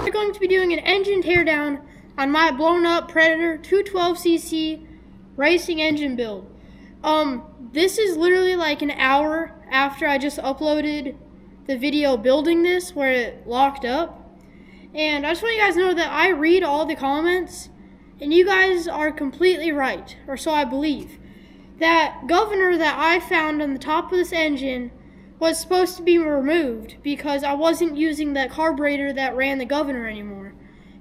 We're going to be doing an engine teardown on my blown up Predator 212cc racing engine build. This is literally like an hour after I just uploaded the video building this where it locked up. And I just want you guys to know that I read all the comments and you guys are completely right, or so I believe. That governor that I found on the top of this engine was supposed to be removed because I wasn't using that carburetor that ran the governor anymore.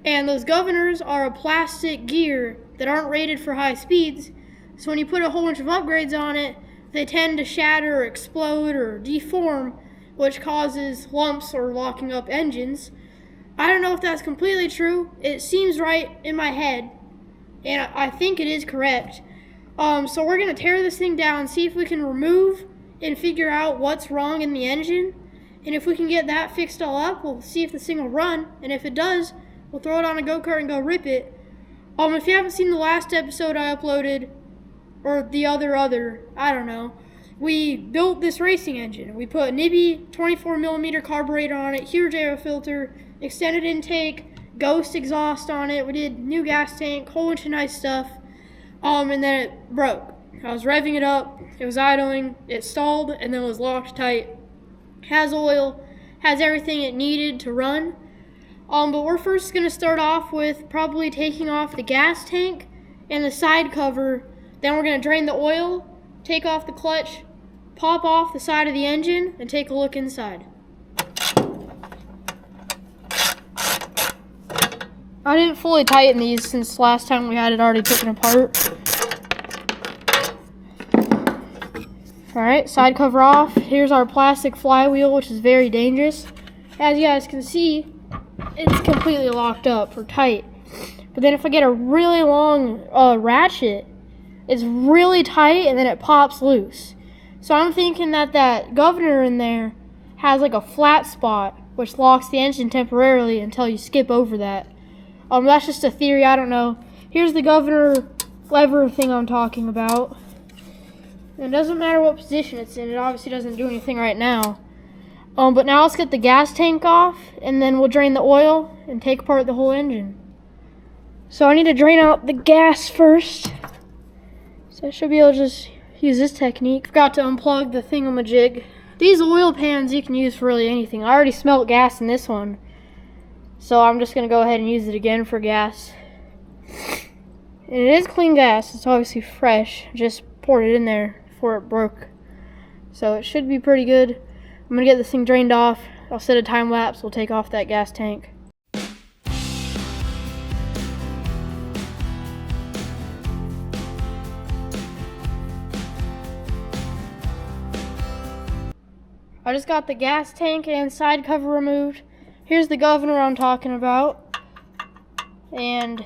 And those governors are a plastic gear that aren't rated for high speeds, so when you put a whole bunch of upgrades on it, they tend to shatter or explode or deform, which causes lumps or locking up engines. I don't know if that's completely true. It seems right in my head, and I think it is correct. So we're going to tear this thing down, see if we can remove and figure out what's wrong in the engine. And if we can get that fixed all up, we'll see if this thing will run. And if it does, we'll throw it on a go-kart and go rip it. If you haven't seen the last episode I uploaded, or the other, I don't know, we built this racing engine. We put a Nibby 24mm carburetor on it, huge air filter, extended intake, ghost exhaust on it. We did new gas tank, whole bunch of nice stuff. And then it broke. I was revving it up, it was idling, it stalled, and then was locked tight. Has oil, has everything it needed to run. But we're first going to start off with probably taking off the gas tank and the side cover. Then we're going to drain the oil, take off the clutch, pop off the side of the engine, and take a look inside. I didn't fully tighten these since last time we had it already taken apart. Alright, side cover off. Here's our plastic flywheel, which is very dangerous. As you guys can see, it's completely locked up or tight. But then if I get a really long ratchet, it's really tight and then it pops loose. So I'm thinking that that governor in there has like a flat spot, which locks the engine temporarily until you skip over that. That's just a theory, I don't know. Here's the governor lever thing I'm talking about. And it doesn't matter what position it's in, it obviously doesn't do anything right now. But now let's get the gas tank off, and then we'll drain the oil and take apart the whole engine. So I need to drain out the gas first. So I should be able to just use this technique. Forgot to unplug the thingamajig. These oil pans you can use for really anything. I already smelt gas in this one, so I'm just going to go ahead and use it again for gas. And it is clean gas, it's obviously fresh. Just poured it in there before it broke. So it should be pretty good. I'm going to get this thing drained off. I'll set a time lapse, we'll take off that gas tank. I just got the gas tank and side cover removed. Here's the governor I'm talking about. And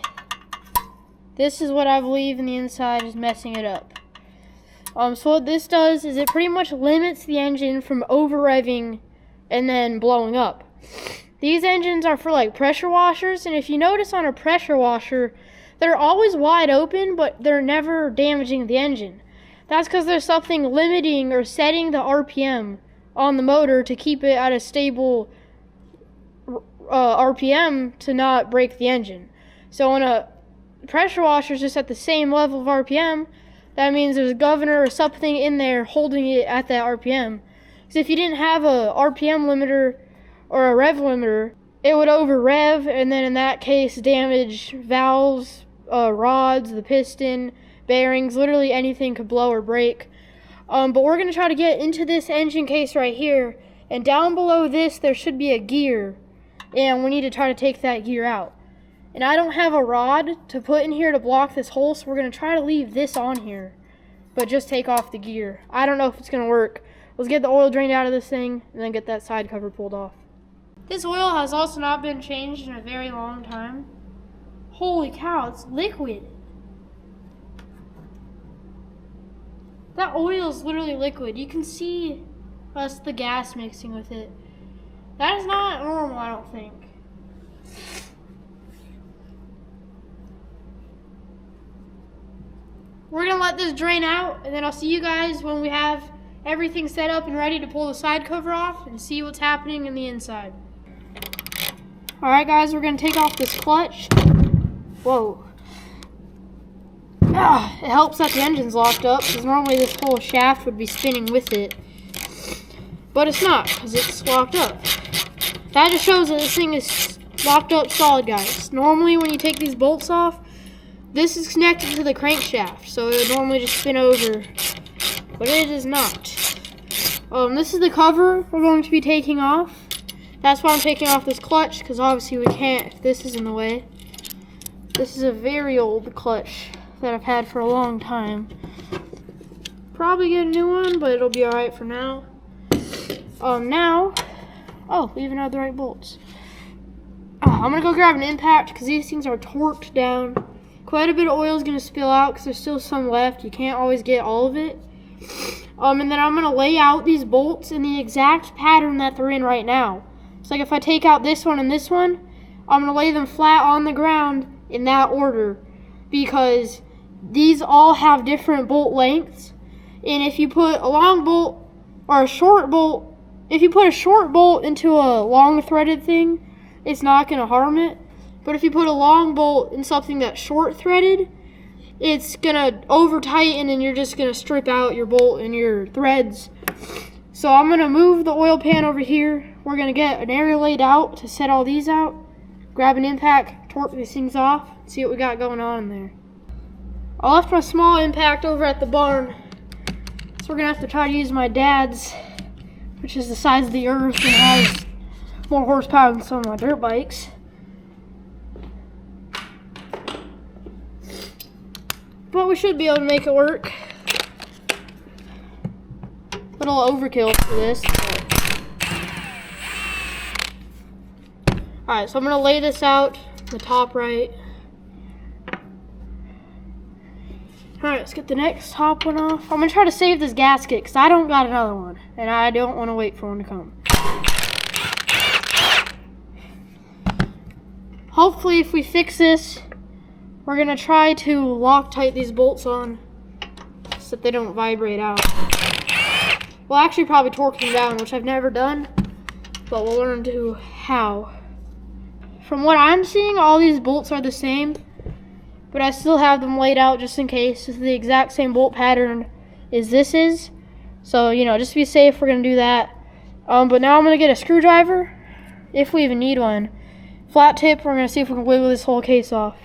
this is what I believe in the inside is messing it up. So what this does is it pretty much limits the engine from over-revving and then blowing up. These engines are for like pressure washers, and if you notice on a pressure washer, they're always wide open, but they're never damaging the engine. That's because there's something limiting or setting the RPM on the motor to keep it at a stable RPM to not break the engine. So when a pressure washer is just at the same level of RPM, that means there's a governor or something in there holding it at that RPM. Because if you didn't have a RPM limiter or a rev limiter, it would over rev, and then in that case damage valves, rods, the piston, bearings, literally anything could blow or break. But we're going to try to get into this engine case right here, and down below this there should be a gear, and we need to try to take that gear out. And I don't have a rod to put in here to block this hole, so we're going to try to leave this on here, but just take off the gear. I don't know if it's going to work. Let's get the oil drained out of this thing, and then get that side cover pulled off. This oil has also not been changed in a very long time. Holy cow, it's liquid. That oil is literally liquid. You can see the gas mixing with it. That is not normal, I don't think. We're going to let this drain out, and then I'll see you guys when we have everything set up and ready to pull the side cover off and see what's happening in the inside. Alright guys, we're going to take off this clutch. Whoa. It helps that the engine's locked up, because normally this whole shaft would be spinning with it. But it's not, because it's locked up. That just shows that this thing is locked up solid, guys. Normally when you take these bolts off, this is connected to the crankshaft, so it would normally just spin over. But it is not. This is the cover we're going to be taking off. That's why I'm taking off this clutch, because obviously we can't if this is in the way. This is a very old clutch that I've had for a long time. Probably get a new one, but it'll be alright for now. We even have the right bolts. I'm gonna go grab an impact because these things are torqued down. Quite a bit of oil is gonna spill out because there's still some left. You can't always get all of it. And then I'm gonna lay out these bolts in the exact pattern that they're in right now. It's like if I take out this one and this one, I'm gonna lay them flat on the ground in that order, because these all have different bolt lengths, and if you put a long bolt or a short bolt, if you put a short bolt into a long threaded thing, it's not going to harm it. But if you put a long bolt in something that's short threaded, it's going to over tighten and you're just going to strip out your bolt and your threads. So I'm going to move the oil pan over here. We're going to get an area laid out to set all these out, grab an impact, torque these things off, see what we got going on in there. I left my small impact over at the barn, so we're going to have to try to use my dad's, which is the size of the earth and has more horsepower than some of my dirt bikes. But we should be able to make it work. A little overkill for this. Alright, so I'm going to lay this out in the top right. Alright, let's get the next top one off. I'm going to try to save this gasket because I don't got another one. And I don't want to wait for one to come. Hopefully if we fix this, we're going to try to Loctite these bolts on so that they don't vibrate out. We'll actually probably torque them down, which I've never done. But we'll learn to how. From what I'm seeing, all these bolts are the same. But I still have them laid out just in case. This is the exact same bolt pattern as this is. So, just to be safe, we're going to do that. But now I'm going to get a screwdriver, if we even need one. Flat tip, we're going to see if we can wiggle this whole case off.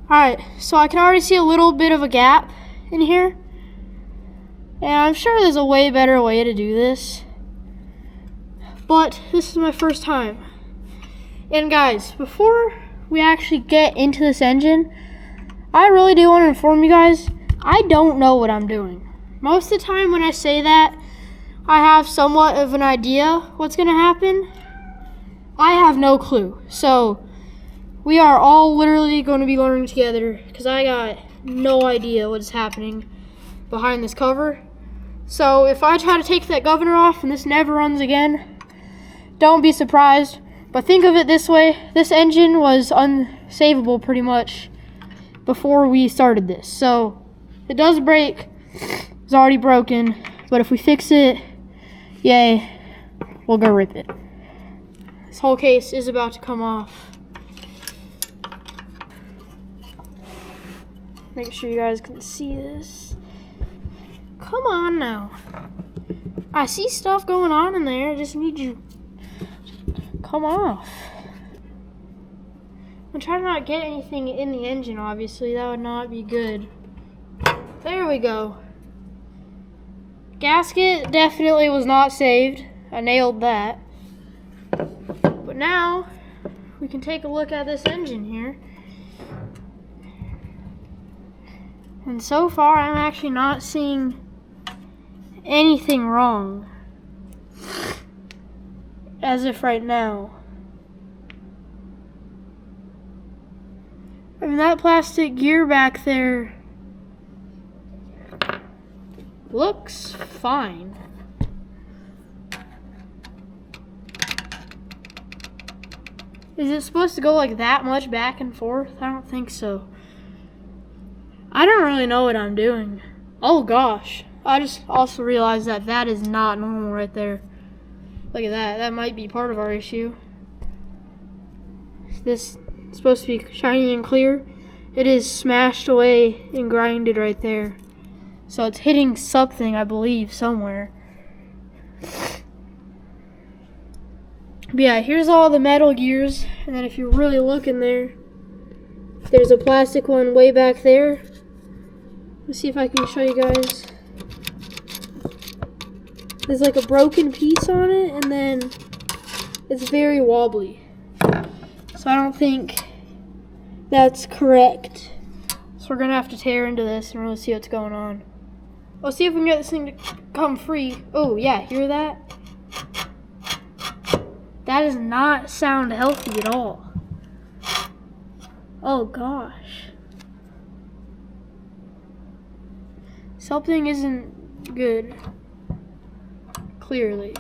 Alright, so I can already see a little bit of a gap in here. And I'm sure there's a way better way to do this. But this is my first time. And guys, before we actually get into this engine, I really do want to inform you guys, I don't know what I'm doing. Most of the time when I say that, I have somewhat of an idea what's going to happen. I have no clue. So, we are all literally going to be learning together because I got no idea what's happening behind this cover. So, if I try to take that governor off and this never runs again, don't be surprised. But think of it this way, this engine was unsavable pretty much before we started this. So, if it does break, it's already broken, but if we fix it, yay, we'll go rip it. This whole case is about to come off. Make sure you guys can see this. Come on now. I see stuff going on in there, I just need you come off. I'm trying to not get anything in the engine, obviously. That would not be good. There we go. Gasket definitely was not saved. I nailed that. But now, we can take a look at this engine here. And so far, I'm actually not seeing anything wrong. As if right now. I mean, that plastic gear back there looks fine. Is it supposed to go like that much back and forth? I don't think so. I don't really know what I'm doing. Oh gosh. I just also realized that that is not normal right there. Look at that. That might be part of our issue. this is supposed to be shiny and clear. It is smashed away and grinded right there. So it's hitting something, I believe, somewhere. But yeah, here's all the metal gears. And then if you really look in there, there's a plastic one way back there. Let's see if I can show you guys. There's like a broken piece on it, and then it's very wobbly. So I don't think that's correct. So we're gonna have to tear into this and really see what's going on. Let's see if we can get this thing to come free. Oh yeah, hear that? That does not sound healthy at all. Oh gosh. Something isn't good. Clearly.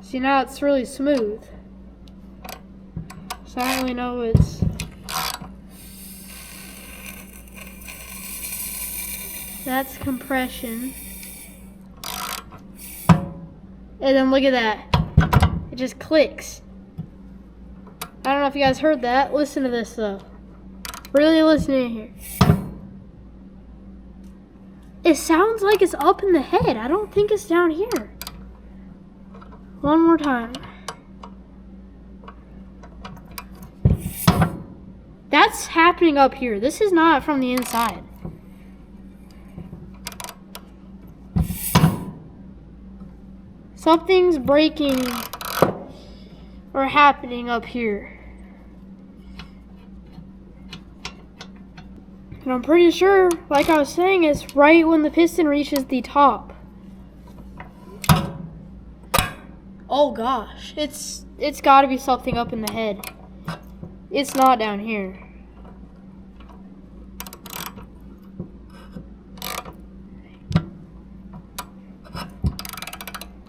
See, now it's really smooth. So I don't really know what's... That's compression. And then look at that. It just clicks. I don't know if you guys heard that. Listen to this though. Really listening here. It sounds like it's up in the head. I don't think it's down here. One more time. That's happening up here. This is not from the inside. Something's breaking or happening up here. And I'm pretty sure, like I was saying, it's right when the piston reaches the top. Oh gosh, it's got to be something up in the head. It's not down here.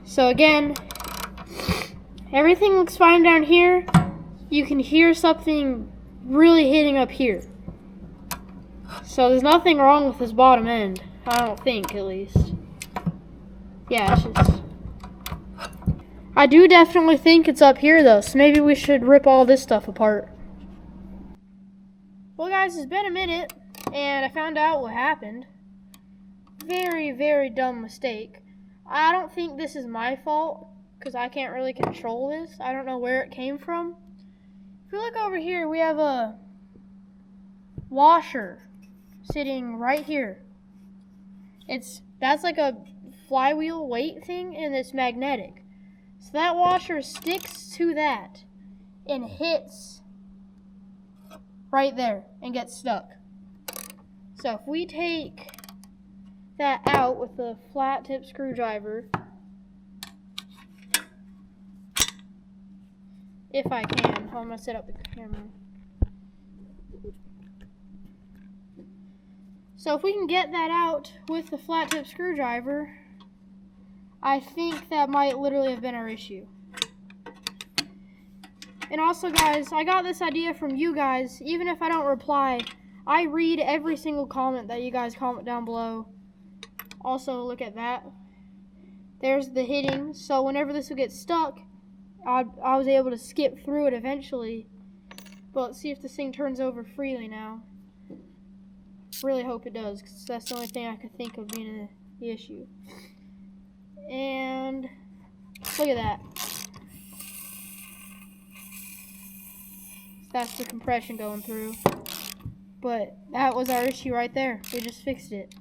So again, everything looks fine down here. You can hear something really hitting up here. So there's nothing wrong with this bottom end. I don't think, at least. Yeah, it's just... I do definitely think it's up here, though. So maybe we should rip all this stuff apart. Well, guys, it's been a minute, and I found out what happened. Very, very dumb mistake. I don't think this is my fault, because I can't really control this. I don't know where it came from. If we look over here, we have a washer sitting right here. That's like a flywheel weight thing, and it's magnetic. So that washer sticks to that and hits right there and gets stuck. So if we take that out with a flat tip screwdriver, if I can, I'm gonna set up the camera. So if we can get that out with the flat tip screwdriver, I think that might literally have been our issue. And also, guys, I got this idea from you guys. Even if I don't reply, I read every single comment that you guys comment down below. Also, look at that. There's the hitting. So whenever this would get stuck, I was able to skip through it eventually. But let's see if this thing turns over freely now. Really hope it does, because that's the only thing I could think of being the issue. And look at that. That's the compression going through. But that was our issue right there. We just fixed it.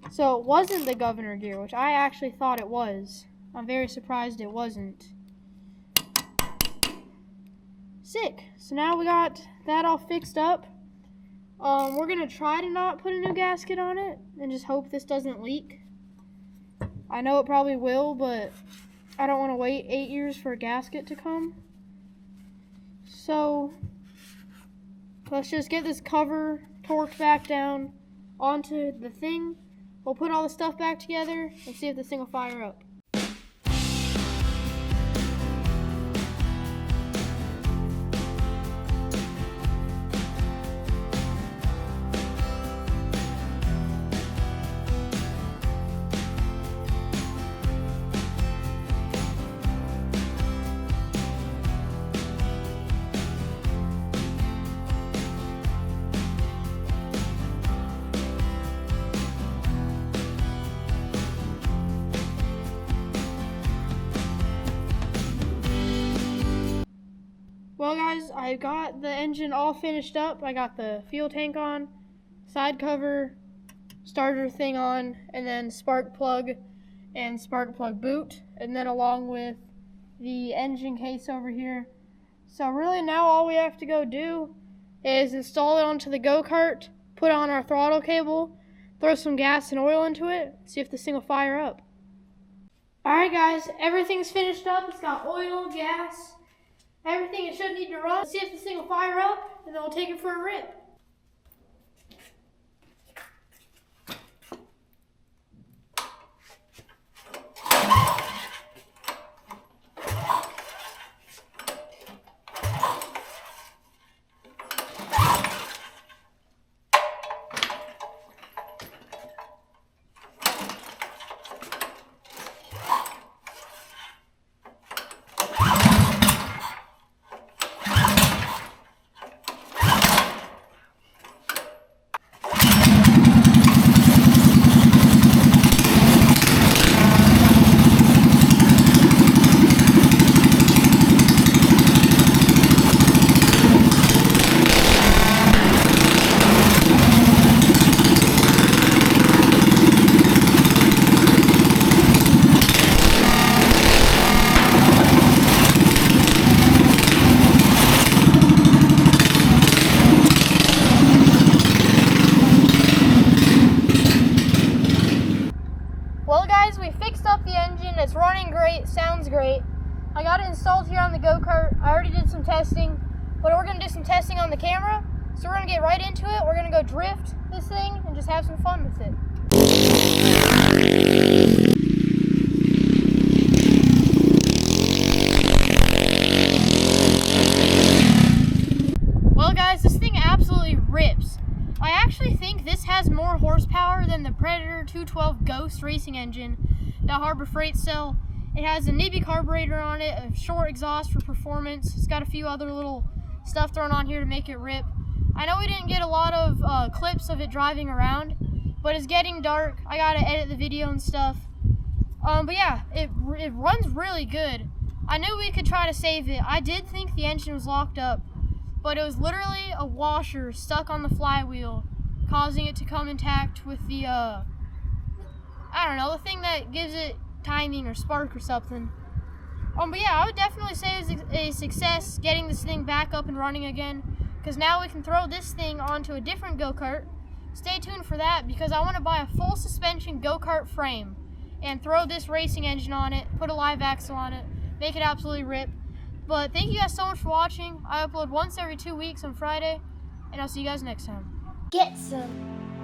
So it wasn't the governor gear, which I actually thought it was. I'm very surprised it wasn't. Sick. So now we got that all fixed up. We're going to try to not put a new gasket on it and just hope this doesn't leak. I know it probably will, but I don't want to wait 8 years for a gasket to come. So let's just get this cover torqued back down onto the thing. We'll put all the stuff back together and see if this thing will fire up. Well guys, I got the engine all finished up. I got the fuel tank on, side cover, starter thing on, and then spark plug and spark plug boot, and then along with the engine case over here. So really now all we have to go do is install it onto the go-kart, put on our throttle cable, throw some gas and oil into it, see if this thing will fire up. Alright guys, everything's finished up. It's got oil, gas, everything it should need to run. Let's see if this thing will fire up, and then we'll take it for a rip. Well guys, we fixed up the engine. It's running great, sounds great. I got it installed here on the go-kart. I already did some testing, but we're gonna do some testing on the camera. So we're gonna get right into it. We're gonna go drift this thing and just have some fun with it. Well guys, this thing absolutely rips. I actually think this has more horsepower than the Predator 212 Ghost racing engine that Harbor Freight sell. It has a Nibby carburetor on it, a short exhaust for performance. It's got a few other little stuff thrown on here to make it rip. I know we didn't get a lot of clips of it driving around, but it's getting dark. I gotta edit the video and stuff. But yeah, it runs really good. I knew we could try to save it. I did think the engine was locked up, but it was literally a washer stuck on the flywheel, causing it to come intact with the, I don't know, the thing that gives it timing or spark or something. But yeah, I would definitely say it was a success getting this thing back up and running again, because now we can throw this thing onto a different go-kart. Stay tuned for that, because I want to buy a full suspension go-kart frame and throw this racing engine on it, put a live axle on it, make it absolutely rip. But thank you guys so much for watching. I upload once every 2 weeks on Friday, and I'll see you guys next time. Get some.